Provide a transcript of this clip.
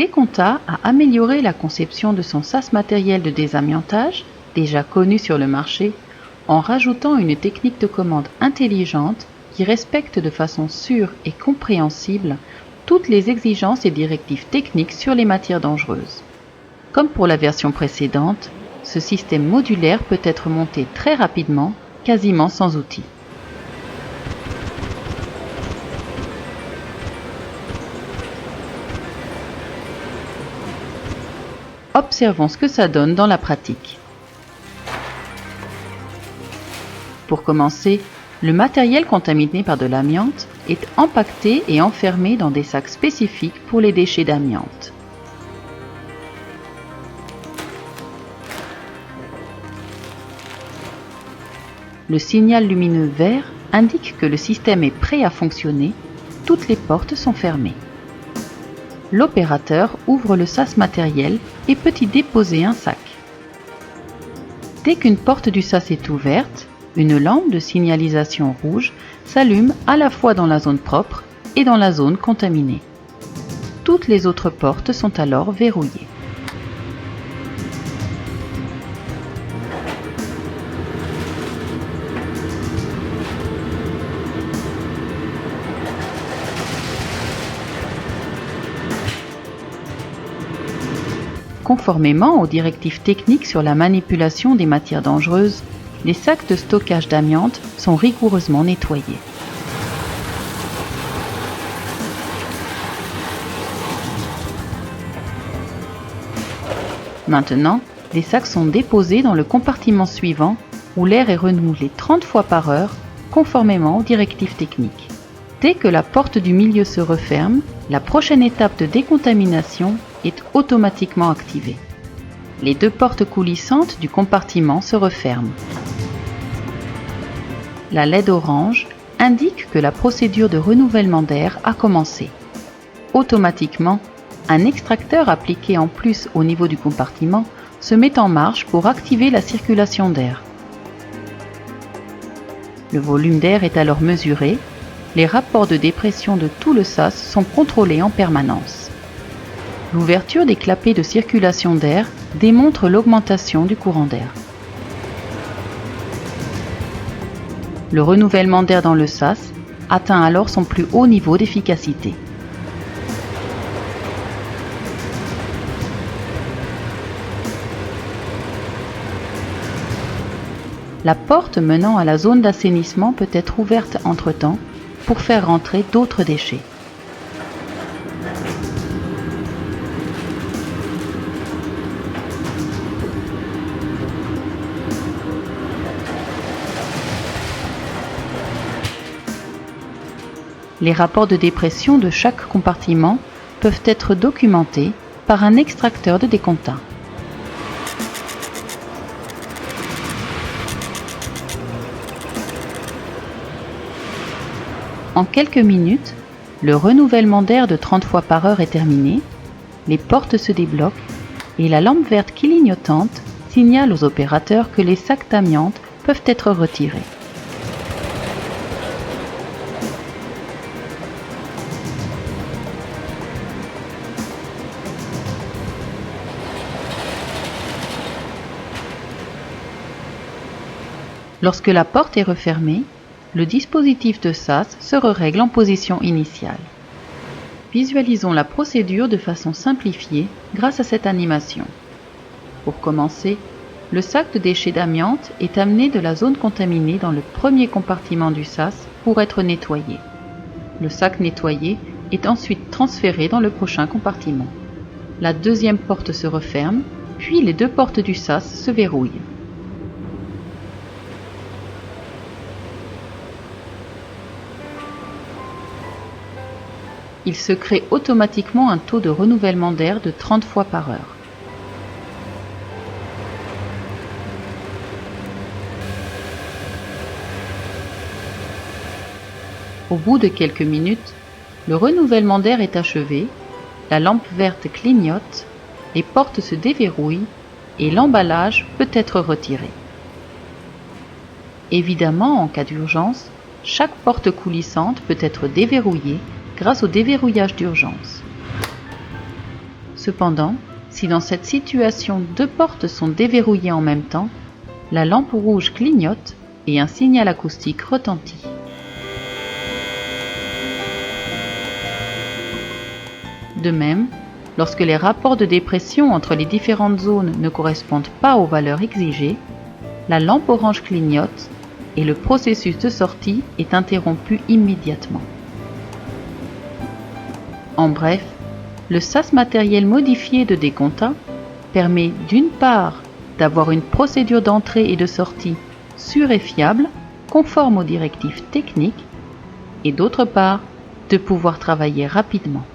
Déconta a amélioré la conception de son sas matériel de désamiantage, déjà connu sur le marché, en rajoutant une technique de commande intelligente qui respecte de façon sûre et compréhensible toutes les exigences et directives techniques sur les matières dangereuses. Comme pour la version précédente, ce système modulaire peut être monté très rapidement, quasiment sans outils. Observons ce que ça donne dans la pratique. Pour commencer, le matériel contaminé par de l'amiante est empaqueté et enfermé dans des sacs spécifiques pour les déchets d'amiante. Le signal lumineux vert indique que le système est prêt à fonctionner, toutes les portes sont fermées. L'opérateur ouvre le sas matériel et peut y déposer un sac. Dès qu'une porte du sas est ouverte, une lampe de signalisation rouge s'allume à la fois dans la zone propre et dans la zone contaminée. Toutes les autres portes sont alors verrouillées. Conformément aux directives techniques sur la manipulation des matières dangereuses, les sacs de stockage d'amiante sont rigoureusement nettoyés. Maintenant, les sacs sont déposés dans le compartiment suivant où l'air est renouvelé 30 fois par heure, conformément aux directives techniques. Dès que la porte du milieu se referme, la prochaine étape de décontamination est automatiquement activée. Les deux portes coulissantes du compartiment se referment. La LED orange indique que la procédure de renouvellement d'air a commencé. Automatiquement, un extracteur appliqué en plus au niveau du compartiment se met en marche pour activer la circulation d'air. Le volume d'air est alors mesuré, les rapports de dépression de tout le sas sont contrôlés en permanence. L'ouverture des clapets de circulation d'air démontre l'augmentation du courant d'air. Le renouvellement d'air dans le sas atteint alors son plus haut niveau d'efficacité. La porte menant à la zone d'assainissement peut être ouverte entre-temps pour faire rentrer d'autres déchets. Les rapports de dépression de chaque compartiment peuvent être documentés par un extracteur de décompta. En quelques minutes, le renouvellement d'air de 30 fois par heure est terminé, les portes se débloquent et la lampe verte clignotante signale aux opérateurs que les sacs d'amiante peuvent être retirés. Lorsque la porte est refermée, le dispositif de sas se règle en position initiale. Visualisons la procédure de façon simplifiée grâce à cette animation. Pour commencer, le sac de déchets d'amiante est amené de la zone contaminée dans le premier compartiment du sas pour être nettoyé. Le sac nettoyé est ensuite transféré dans le prochain compartiment. La deuxième porte se referme, puis les deux portes du sas se verrouillent. Il se crée automatiquement un taux de renouvellement d'air de 30 fois par heure. Au bout de quelques minutes, le renouvellement d'air est achevé, la lampe verte clignote, les portes se déverrouillent et l'emballage peut être retiré. Évidemment, en cas d'urgence, chaque porte coulissante peut être déverrouillée grâce au déverrouillage d'urgence. Cependant, si dans cette situation 2 portes sont déverrouillées en même temps, la lampe rouge clignote et un signal acoustique retentit. De même, lorsque les rapports de dépression entre les différentes zones ne correspondent pas aux valeurs exigées, la lampe orange clignote et le processus de sortie est interrompu immédiatement. En bref, le SAS matériel modifié de Deconta permet d'une part d'avoir une procédure d'entrée et de sortie sûre et fiable, conforme aux directives techniques, et d'autre part de pouvoir travailler rapidement.